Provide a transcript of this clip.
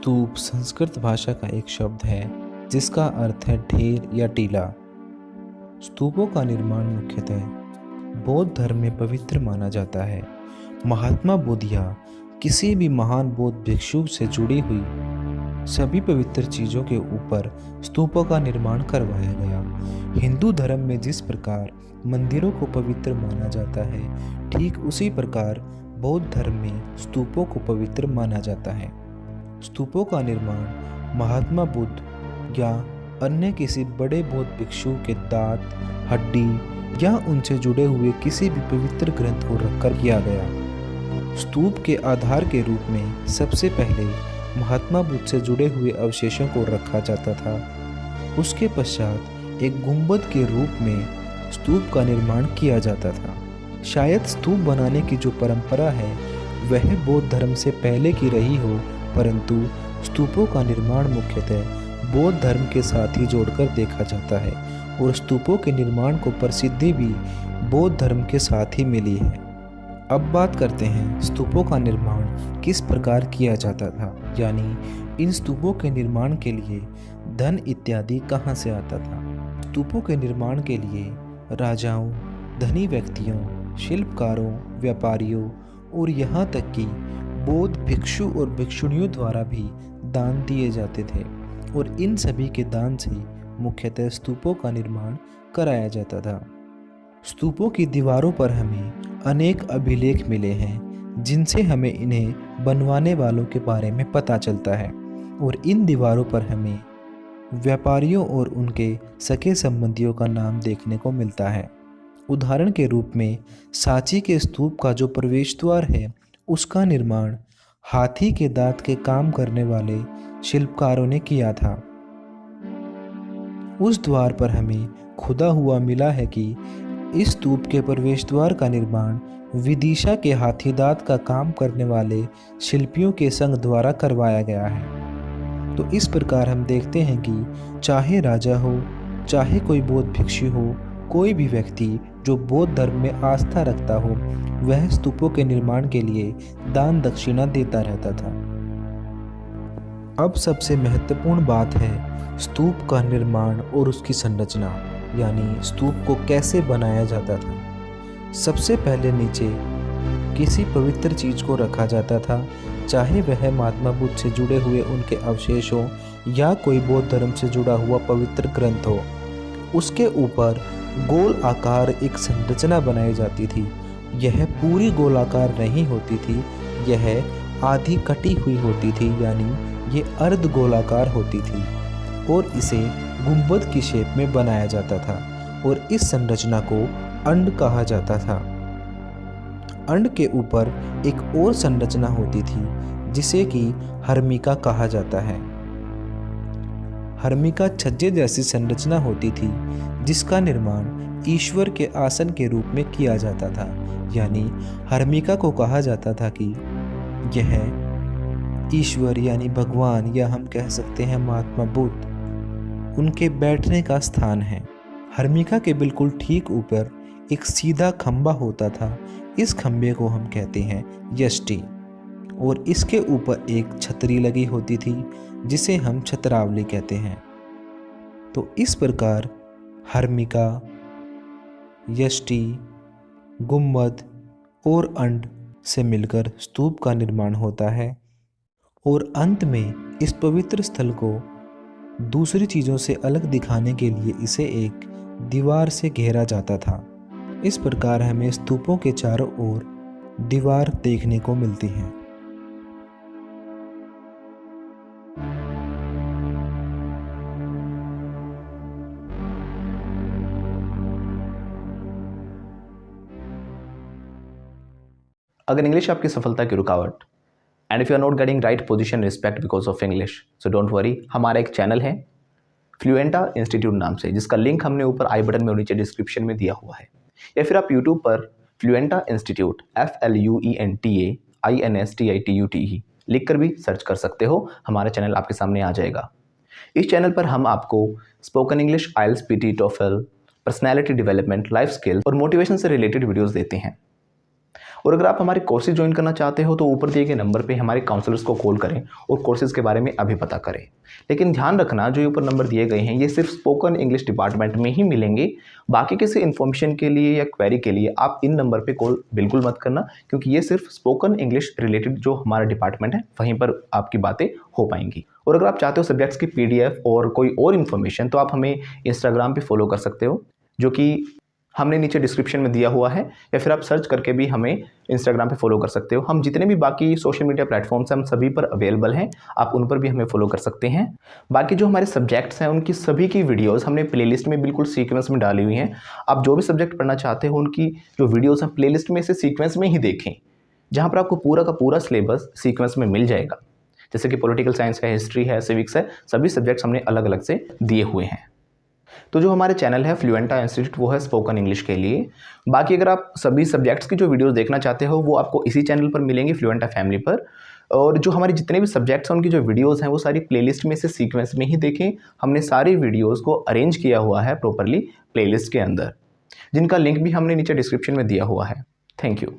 स्तूप संस्कृत भाषा का एक शब्द है जिसका अर्थ है ढेर या टीला। स्तूपों का निर्माण मुख्यतः बौद्ध धर्म में पवित्र माना जाता है। महात्मा बुद्ध या किसी भी महान बौद्ध भिक्षु से जुड़ी हुई सभी पवित्र चीज़ों के ऊपर स्तूपों का निर्माण करवाया गया। हिंदू धर्म में जिस प्रकार मंदिरों को पवित्र माना जाता है, ठीक उसी प्रकार बौद्ध धर्म में स्तूपों को पवित्र माना जाता है। स्तूपों का निर्माण महात्मा बुद्ध या अन्य किसी बड़े बौद्ध भिक्षु के दांत, हड्डी या उनसे जुड़े हुए किसी भी पवित्र ग्रंथ को रखकर किया गया। स्तूप के आधार के रूप में सबसे पहले महात्मा बुद्ध से जुड़े हुए अवशेषों को रखा जाता था। उसके पश्चात एक गुंबद के रूप में स्तूप का निर्माण किया जाता था। शायद स्तूप बनाने की जो परंपरा है वह बौद्ध धर्म से पहले की रही हो, परंतु स्तूपों का निर्माण मुख्यतः बौद्ध धर्म के साथ ही जोड़कर देखा जाता है और स्तूपों के निर्माण को प्रसिद्धि भी बौद्ध धर्म के साथ ही मिली है। अब बात करते हैं स्तूपों का निर्माण किस प्रकार किया जाता था, यानी इन स्तूपों के निर्माण के लिए धन इत्यादि कहाँ से आता था। स्तूपों के निर्माण के लिए राजाओं, धनी व्यक्तियों, शिल्पकारों, व्यापारियों और यहाँ तक कि बौद्ध भिक्षु और भिक्षुणियों द्वारा भी दान दिए जाते थे और इन सभी के दान से मुख्यतः स्तूपों का निर्माण कराया जाता था। स्तूपों की दीवारों पर हमें अनेक अभिलेख मिले हैं जिनसे हमें इन्हें बनवाने वालों के बारे में पता चलता है और इन दीवारों पर हमें व्यापारियों और उनके सगे संबंधियों का नाम देखने को मिलता है। उदाहरण के रूप में सांची के स्तूप का जो प्रवेश द्वार है उसका निर्माण हाथी के दांत के काम करने वाले शिल्पकारों ने किया था। उस द्वार पर हमें खुदा हुआ मिला है कि इस स्तूप के प्रवेश द्वार का निर्माण विदिशा के हाथी दांत का काम करने वाले शिल्पियों के संघ द्वारा करवाया गया है। तो इस प्रकार हम देखते हैं कि चाहे राजा हो, चाहे कोई बौद्ध भिक्षु हो, कोई भी व्यक्ति जो बौद्ध धर्म में आस्था रखता हो वह स्तूपों के निर्माण के लिए दान दक्षिणा देता रहता था। अब सबसे महत्वपूर्ण बात है स्तूप का निर्माण और उसकी संरचना, यानी स्तूप को कैसे बनाया जाता था। सबसे पहले नीचे किसी पवित्र चीज को रखा जाता था, चाहे वह महात्मा बुद्ध से जुड़े हुए उनके अवशेष हो या कोई बौद्ध धर्म से जुड़ा हुआ पवित्र ग्रंथ हो। उसके ऊपर गोल आकार एक संरचना बनाई जाती थी। यह पूरी गोलाकार नहीं होती थी, यह आधी कटी हुई होती थी, यानी ये अर्ध गोलाकार होती थी और इसे गुंबद की शेप में बनाया जाता था और इस संरचना को अंड कहा जाता था। अंड के ऊपर एक और संरचना होती थी जिसे कि हर्मिका कहा जाता है। हर्मिका छज्जे जैसी संरचना होती थी जिसका निर्माण ईश्वर के आसन के रूप में किया जाता था, यानी हर्मिका को कहा जाता था कि यह ईश्वर यानी भगवान या हम कह सकते हैं महात्मा बुद्ध उनके बैठने का स्थान है। हर्मिका के बिल्कुल ठीक ऊपर एक सीधा खंबा होता था। इस खंबे को हम कहते हैं यष्टि और इसके ऊपर एक छतरी लगी होती थी जिसे हम छतरावली कहते हैं। तो इस प्रकार हर्मिका, यष्टि, गुम्बद और अंड से मिलकर स्तूप का निर्माण होता है और अंत में इस पवित्र स्थल को दूसरी चीज़ों से अलग दिखाने के लिए इसे एक दीवार से घेरा जाता था। इस प्रकार हमें स्तूपों के चारों ओर दीवार देखने को मिलती है। अगर इंग्लिश आपकी सफलता की रुकावट and if you are not getting right position respect because of English, so don't worry, हमारा एक चैनल है फ्लुएंटा इंस्टीट्यूट नाम से, जिसका लिंक हमने ऊपर आई बटन में और नीचे डिस्क्रिप्शन में दिया हुआ है, या फिर आप यूट्यूब पर फ्लुएंटा इंस्टीट्यूट FLUENTA INSTITUTE लिख कर भी सर्च कर सकते हो। हमारा चैनल आपके सामने आ जाएगा। इस चैनल पर हम आपको स्पोकन इंग्लिश, आइल्स, PT, TOEFL, personality development, life skill और मोटिवेशन से रिलेटेड वीडियोज़ देते हैं और अगर आप हमारे कोर्सेज ज्वाइन करना चाहते हो तो ऊपर दिए गए नंबर पे हमारे काउंसलर्स को कॉल करें और कोर्सेज के बारे में अभी पता करें। लेकिन ध्यान रखना, जो ऊपर नंबर दिए गए हैं ये सिर्फ स्पोकन इंग्लिश डिपार्टमेंट में ही मिलेंगे। बाकी किसी इन्फॉर्मेशन के लिए या क्वेरी के लिए आप इन नंबर पे कॉल बिल्कुल मत करना, क्योंकि ये सिर्फ स्पोकन इंग्लिश रिलेटेड जो हमारा डिपार्टमेंट है वहीं पर आपकी बातें हो पाएंगी। और अगर आप चाहते हो सब्जेक्ट्स की PDF और कोई और इन्फॉर्मेशन तो आप हमें इंस्टाग्राम पे फॉलो कर सकते हो, जो कि हमने नीचे डिस्क्रिप्शन में दिया हुआ है, या फिर आप सर्च करके भी हमें इंस्टाग्राम पे फॉलो कर सकते हो। हम जितने भी बाकी सोशल मीडिया प्लेटफॉर्म्स हैं हम सभी पर अवेलेबल हैं, आप उन पर भी हमें फॉलो कर सकते हैं। बाकी जो हमारे सब्जेक्ट्स हैं उनकी सभी की वीडियोस हमने प्लेलिस्ट में बिल्कुल सीक्वेंस में डाली हुई हैं। आप जो भी सब्जेक्ट पढ़ना चाहते हो उनकी जो वीडियोज़ हैं प्लेलिस्ट में से सीक्वेंस में ही देखें, जहाँ पर आपको पूरा का पूरा सिलेबस सीक्वेंस में मिल जाएगा। जैसे कि पॉलिटिकल साइंस है, हिस्ट्री है, सिविक्स है, सभी सब्जेक्ट्स हमने अलग अलग से दिए हुए हैं। तो जो हमारे चैनल है फ्लुएंटा इंस्टीट्यूट वो है स्पोकन इंग्लिश के लिए। बाकी अगर आप सभी सब्जेक्ट्स की जो वीडियोस देखना चाहते हो वो आपको इसी चैनल पर मिलेंगी, फ्लुएंटा फैमिली पर। और जो हमारे जितने भी सब्जेक्ट्स हैं उनकी जो वीडियोस हैं वो सारी प्लेलिस्ट में से सीक्वेंस में ही देखें। हमने सारी वीडियोस को अरेंज किया हुआ है प्रॉपरली प्लेलिस्ट के अंदर, जिनका लिंक भी हमने नीचे डिस्क्रिप्शन में दिया हुआ है। Thank you.